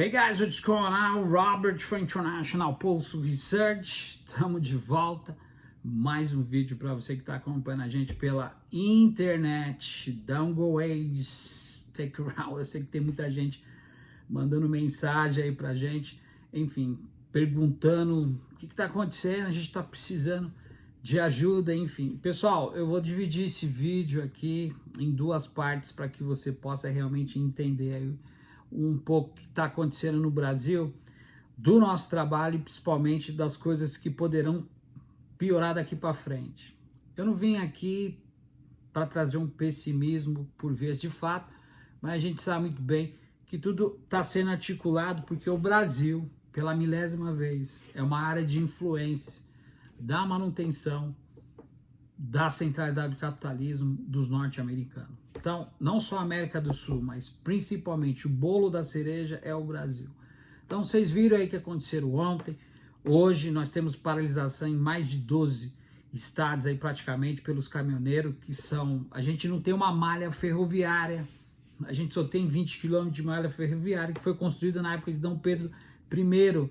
Hey guys, what's going on? Robert from International Pulse Research. Estamos de volta. Mais um vídeo para você que está acompanhando a gente pela internet. Don't go away, stick around. Eu sei que tem muita gente mandando mensagem aí pra gente. Enfim, perguntando o que está acontecendo. A gente está precisando de ajuda, enfim. Pessoal, eu vou dividir esse vídeo aqui em duas partes para que você possa realmente entender aí um pouco o que está acontecendo no Brasil, do nosso trabalho e principalmente das coisas que poderão piorar daqui para frente. Eu não vim aqui para trazer um pessimismo por vez de fato, mas a gente sabe muito bem que tudo está sendo articulado porque o Brasil, pela milésima vez, é uma área de influência da manutenção da centralidade do capitalismo dos norte-americanos. Então, não só a América do Sul, mas principalmente o bolo da cereja é o Brasil. Então, vocês viram aí que aconteceram ontem. Hoje nós temos paralisação em mais de 12 estados aí praticamente pelos caminhoneiros, que são... A gente não tem uma malha ferroviária, a gente só tem 20 quilômetros de malha ferroviária que foi construída na época de Dom Pedro I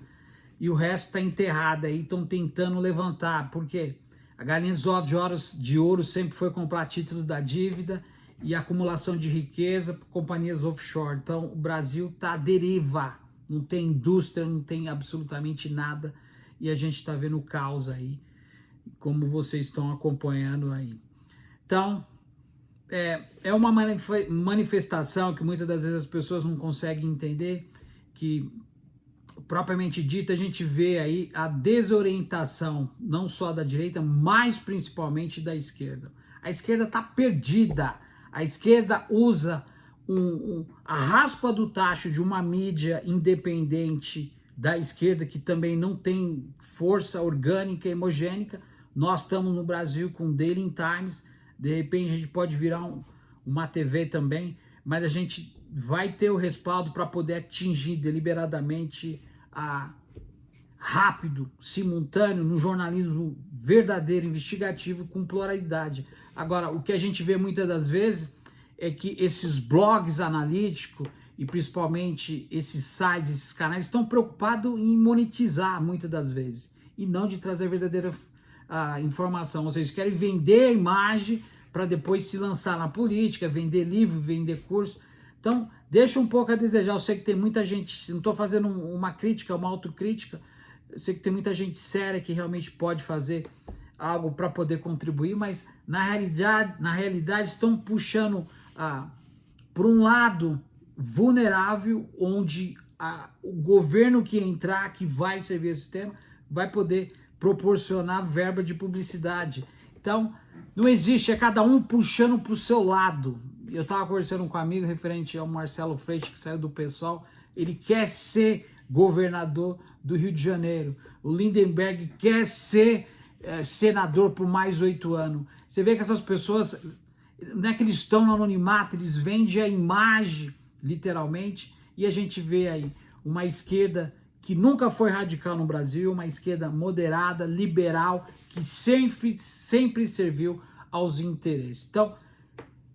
e o resto está enterrado aí, estão tentando levantar. Por quê? A galinha dos ovos de ouro sempre foi comprar títulos da dívida e acumulação de riqueza por companhias offshore. Então o Brasil está à deriva, não tem indústria, não tem absolutamente nada e a gente está vendo o caos aí, como vocês estão acompanhando aí. Então é uma manifestação que muitas das vezes as pessoas não conseguem entender, que propriamente dita, a gente vê aí a desorientação, não só da direita, mas principalmente da esquerda. A esquerda está perdida. A esquerda usa a raspa do tacho de uma mídia independente da esquerda, que também não tem força orgânica e homogênica. Nós estamos no Brasil com Daily Times, de repente a gente pode virar uma TV também, mas a gente vai ter o respaldo para poder atingir deliberadamente rápido, simultâneo, no jornalismo verdadeiro, investigativo, com pluralidade. Agora, o que a gente vê muitas das vezes é que esses blogs analíticos e principalmente esses sites, esses canais, estão preocupados em monetizar muitas das vezes e não de trazer verdadeira informação. Ou seja, querem vender a imagem para depois se lançar na política, vender livro, vender curso. Então, deixa um pouco a desejar. Eu sei que tem muita gente, não estou fazendo uma crítica, uma autocrítica, eu sei que tem muita gente séria que realmente pode fazer algo para poder contribuir, mas na realidade estão puxando por um lado vulnerável, onde o governo que entrar, que vai servir o sistema, vai poder proporcionar verba de publicidade. Então, não existe, é cada um puxando para o seu lado. Eu estava conversando com um amigo referente ao Marcelo Freixo, que saiu do PSOL. Ele quer ser governador do Rio de Janeiro. O Lindenberg quer ser senador por mais 8 anos. Você vê que essas pessoas, não é que eles estão no anonimato, eles vendem a imagem, literalmente, e a gente vê aí uma esquerda que nunca foi radical no Brasil, uma esquerda moderada, liberal, que sempre serviu aos interesses. Então,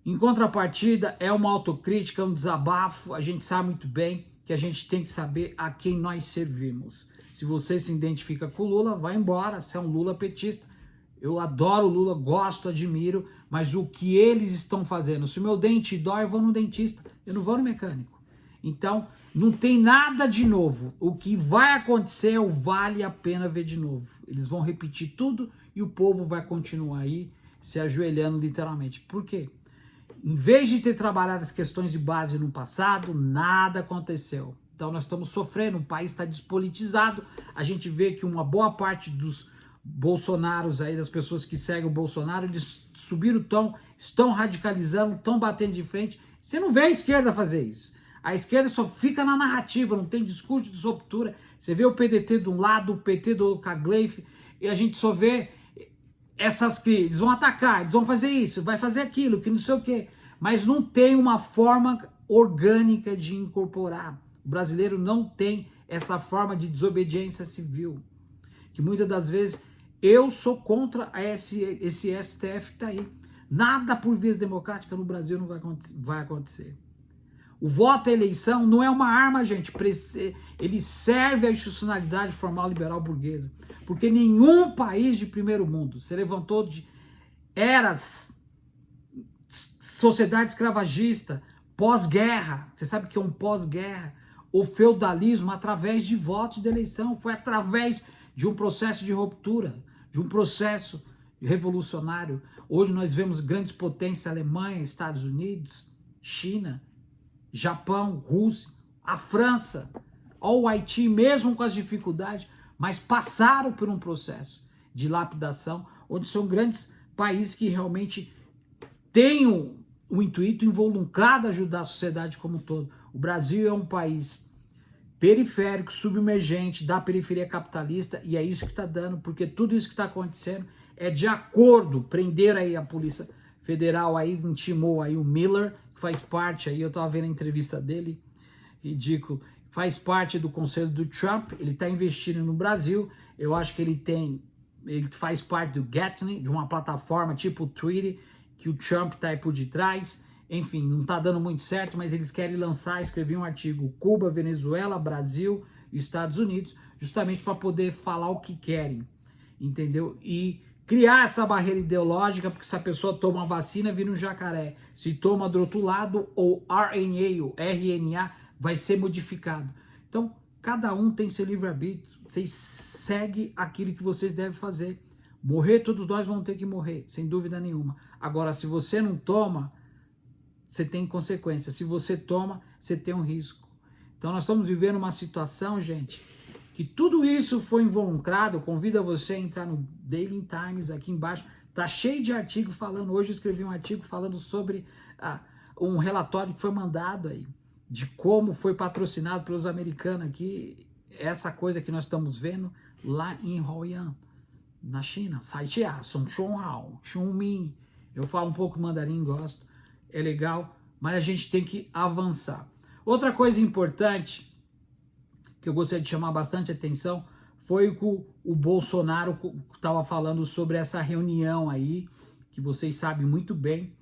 em contrapartida, é uma autocrítica, um desabafo. A gente sabe muito bem que a gente tem que saber a quem nós servimos. Se você se identifica com o Lula, vai embora, você é um Lula petista. Eu adoro o Lula, gosto, admiro, mas o que eles estão fazendo? Se o meu dente dói, eu vou no dentista, eu não vou no mecânico. Então, não tem nada de novo. O que vai acontecer é o vale a pena ver de novo. Eles vão repetir tudo e o povo vai continuar aí se ajoelhando literalmente. Por quê? Em vez de ter trabalhado as questões de base no passado, nada aconteceu. Então nós estamos sofrendo, o país está despolitizado. A gente vê que uma boa parte dos bolsonaros aí, das pessoas que seguem o Bolsonaro, eles subiram o tom, estão radicalizando, estão batendo de frente. Você não vê a esquerda fazer isso. A esquerda só fica na narrativa, não tem discurso de ruptura. Você vê o PDT de um lado, o PT do Cagleif, e a gente só vê essas que eles vão atacar, eles vão fazer isso, vai fazer aquilo, que não sei o quê. Mas não tem uma forma orgânica de incorporar. O brasileiro não tem essa forma de desobediência civil. Que muitas das vezes eu sou contra esse STF que está aí. Nada por vias democráticas no Brasil não vai acontecer. O voto à eleição não é uma arma, gente. Ele serve à institucionalidade formal liberal burguesa. Porque nenhum país de primeiro mundo se levantou de eras, sociedade escravagista, pós-guerra. Você sabe o que é um pós-guerra? O feudalismo através de voto de eleição. Foi através de um processo de ruptura, de um processo revolucionário. Hoje nós vemos grandes potências, Alemanha, Estados Unidos, China, Japão, Rússia, a França, o Haiti, mesmo com as dificuldades, mas passaram por um processo de lapidação, onde são grandes países que realmente têm o intuito involucrado de ajudar a sociedade como um todo. O Brasil é um país periférico, submergente, da periferia capitalista, e é isso que está dando, porque tudo isso que está acontecendo é de acordo, prenderam aí a Polícia Federal, aí intimou aí o Miller, que faz parte aí, eu estava vendo a entrevista dele, ridículo, faz parte do conselho do Trump, ele está investindo no Brasil, eu acho que ele faz parte do Gatney, de uma plataforma tipo o Twitter, que o Trump está aí por detrás, enfim, não está dando muito certo, mas eles querem lançar, escrevi um artigo, Cuba, Venezuela, Brasil e Estados Unidos, justamente para poder falar o que querem, entendeu? E criar essa barreira ideológica, porque se a pessoa toma uma vacina, vira um jacaré. Se toma do outro lado, o RNA, o RNA, vai ser modificado. Então, cada um tem seu livre-arbítrio. Vocês seguem aquilo que vocês devem fazer. Morrer, todos nós vamos ter que morrer, sem dúvida nenhuma. Agora, se você não toma, você tem consequência. Se você toma, você tem um risco. Então, nós estamos vivendo uma situação, gente, que tudo isso foi involucrado. Convido a você a entrar no Daily Times, aqui embaixo. Tá cheio de artigo falando. Hoje eu escrevi um artigo falando sobre um relatório que foi mandado aí, de como foi patrocinado pelos americanos aqui, essa coisa que nós estamos vendo lá em Hualien, na China. Saitia, Songchonghao, Chunmin. Eu falo um pouco mandarim, gosto. É legal, mas a gente tem que avançar. Outra coisa importante que eu gostaria de chamar bastante atenção foi o que o Bolsonaro estava falando sobre essa reunião aí, que vocês sabem muito bem,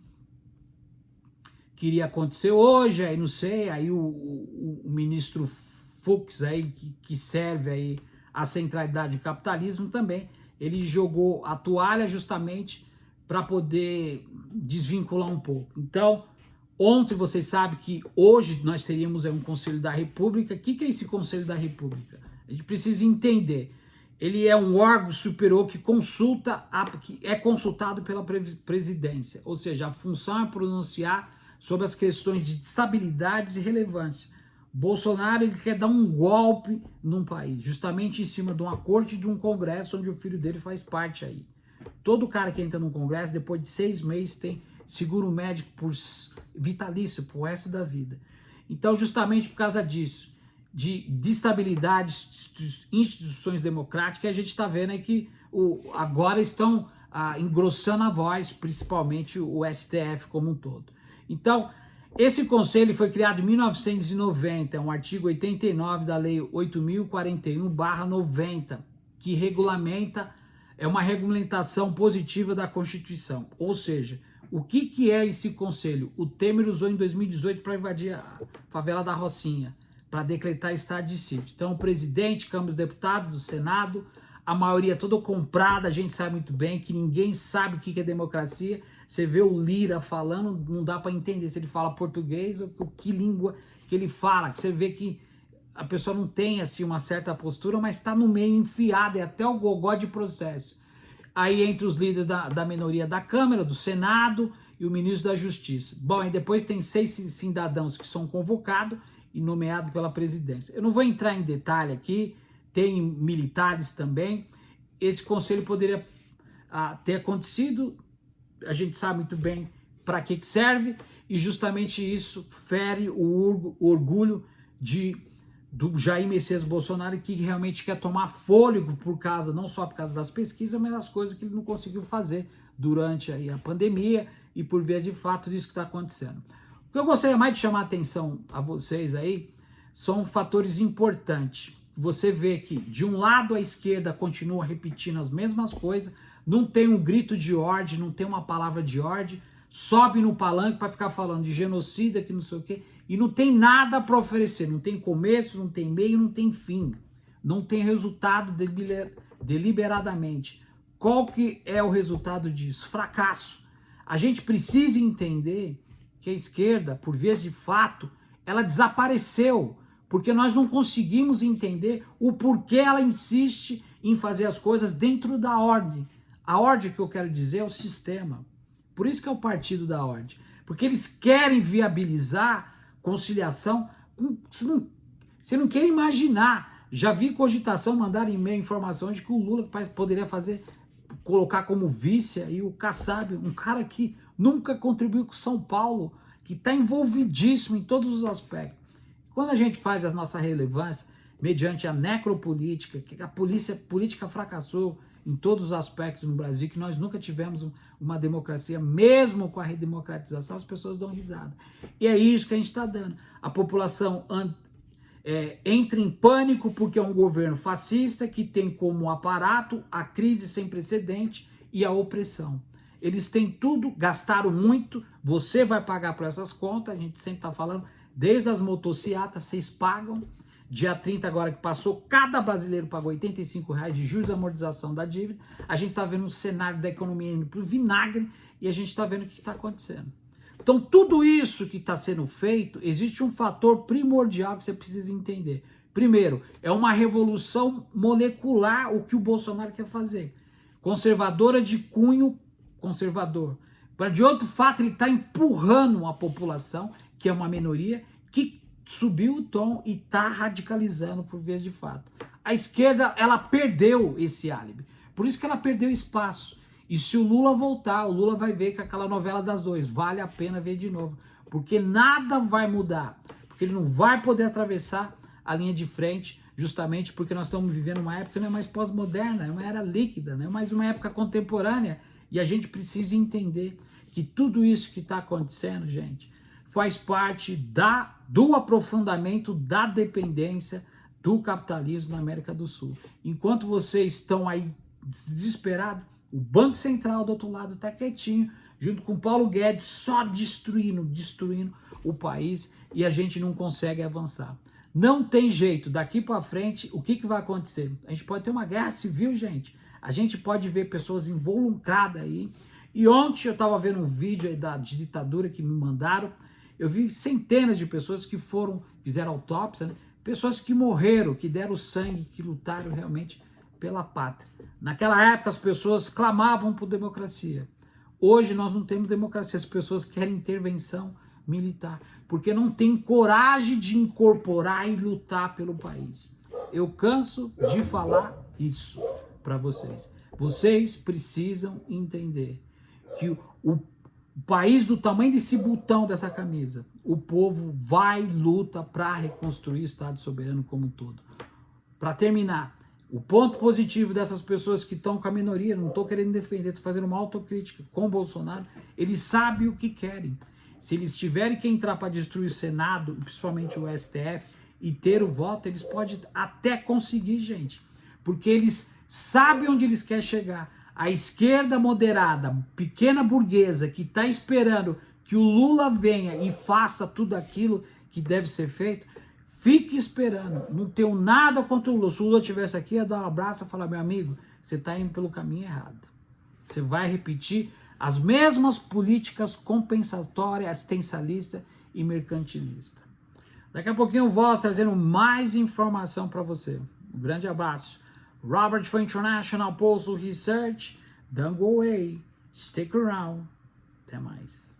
que iria acontecer hoje, aí não sei, aí o ministro Fux aí, que serve aí a centralidade do capitalismo também, ele jogou a toalha justamente para poder desvincular um pouco. Então, ontem vocês sabem que hoje nós teríamos um Conselho da República. O que é esse Conselho da República? A gente precisa entender. Ele é um órgão superior que que é consultado pela presidência. Ou seja, a função é pronunciar sobre as questões de estabilidade e relevância. Bolsonaro ele quer dar um golpe num país, justamente em cima de uma corte e de um congresso onde o filho dele faz parte aí. Todo cara que entra num congresso, depois de 6 meses, tem seguro médico por vitalício, pro resto da vida. Então, justamente por causa disso, de estabilidade, instituições democráticas, a gente está vendo aí que agora estão engrossando a voz, principalmente o STF como um todo. Então, esse conselho foi criado em 1990, é um artigo 89 da Lei 8.041/90, que regulamenta, é uma regulamentação positiva da Constituição. Ou seja, o que é esse conselho? O Temer usou em 2018 para invadir a favela da Rocinha, para decretar estado de sítio. Então, o presidente, Câmara dos Deputados, o Senado, a maioria toda comprada, a gente sabe muito bem que ninguém sabe o que é democracia. Você vê o Lira falando, não dá para entender se ele fala português ou que língua que ele fala. Que você vê que a pessoa não tem assim uma certa postura, mas está no meio enfiado, é até o gogó de processo. Aí entre os líderes da minoria da Câmara, do Senado e o ministro da Justiça. Bom, aí depois tem 6 cidadãos que são convocados e nomeados pela presidência. Eu não vou entrar em detalhe aqui, tem militares também. Esse conselho poderia ter acontecido, a gente sabe muito bem para que serve, e justamente isso fere o orgulho do Jair Messias Bolsonaro, que realmente quer tomar fôlego não só por causa das pesquisas, mas das coisas que ele não conseguiu fazer durante aí a pandemia e por via de fato disso que está acontecendo. O que eu gostaria mais de chamar a atenção a vocês aí são fatores importantes. Você vê que de um lado a esquerda continua repetindo as mesmas coisas, não tem um grito de ordem, não tem uma palavra de ordem, sobe no palanque para ficar falando de genocida, que não sei o quê, e não tem nada para oferecer, não tem começo, não tem meio, não tem fim, não tem resultado deliberadamente. Qual que é o resultado disso? Fracasso. A gente precisa entender que a esquerda, por via de fato, ela desapareceu, porque nós não conseguimos entender o porquê ela insiste em fazer as coisas dentro da ordem. A ordem que eu quero dizer é o sistema. Por isso que é o partido da ordem. Porque eles querem viabilizar conciliação. Você não quer imaginar. Já vi cogitação, mandar e-mail informações de que o Lula poderia colocar como vice aí o Kassab, um cara que nunca contribuiu com São Paulo, que está envolvidíssimo em todos os aspectos. Quando a gente faz a nossa relevância, mediante a necropolítica, que a política fracassou em todos os aspectos no Brasil, que nós nunca tivemos uma democracia, mesmo com a redemocratização, as pessoas dão risada. E é isso que a gente está dando. A população entra em pânico porque é um governo fascista que tem como aparato a crise sem precedente e a opressão. Eles têm tudo, gastaram muito, você vai pagar por essas contas, a gente sempre está falando, desde as motocicletas, vocês pagam. Dia 30 agora que passou, cada brasileiro pagou R$85 de juros de amortização da dívida. A gente está vendo um cenário da economia indo para o vinagre e a gente está vendo o que está acontecendo. Então tudo isso que está sendo feito, existe um fator primordial que você precisa entender. Primeiro, é uma revolução molecular o que o Bolsonaro quer fazer. Conservadora de cunho conservador. De outro fato, ele está empurrando a população, que é uma minoria, que subiu o tom e está radicalizando por vez de fato. A esquerda, ela perdeu esse álibi. Por isso que ela perdeu espaço. E se o Lula voltar, o Lula vai ver que aquela novela das duas vale a pena ver de novo. Porque nada vai mudar. Porque ele não vai poder atravessar a linha de frente, justamente porque nós estamos vivendo uma época não é mais pós-moderna, é uma era líquida, não é mais uma época contemporânea. E a gente precisa entender que tudo isso que está acontecendo, gente, faz parte do aprofundamento da dependência do capitalismo na América do Sul. Enquanto vocês estão aí desesperados, o Banco Central do outro lado está quietinho, junto com Paulo Guedes, só destruindo o país e a gente não consegue avançar. Não tem jeito, daqui para frente, o que vai acontecer? A gente pode ter uma guerra civil, gente. A gente pode ver pessoas involucradas aí. E ontem eu estava vendo um vídeo aí da ditadura que me mandaram. Eu vi centenas de pessoas que fizeram autópsia, né? Pessoas que morreram, que deram sangue, que lutaram realmente pela pátria. Naquela época as pessoas clamavam por democracia. Hoje nós não temos democracia, as pessoas querem intervenção militar, porque não tem coragem de incorporar e lutar pelo país. Eu canso de falar isso para vocês. Vocês precisam entender que o país do tamanho desse botão dessa camisa, o povo vai luta para reconstruir o Estado soberano como um todo. Para terminar, o ponto positivo dessas pessoas que estão com a minoria, não estou querendo defender, estou fazendo uma autocrítica com o Bolsonaro, eles sabem o que querem. Se eles tiverem que entrar para destruir o Senado, principalmente o STF, e ter o voto, eles podem até conseguir, gente. Porque eles sabem onde eles querem chegar. A esquerda moderada, pequena burguesa, que está esperando que o Lula venha e faça tudo aquilo que deve ser feito, fique esperando. Não tenho nada contra o Lula. Se o Lula estivesse aqui, ia dar um abraço e falar, meu amigo, você está indo pelo caminho errado. Você vai repetir as mesmas políticas compensatórias, assistencialistas e mercantilistas. Daqui a pouquinho eu volto trazendo mais informação para você. Um grande abraço. Robert for International Postal Research. Don't go away. Stick around. Até mais.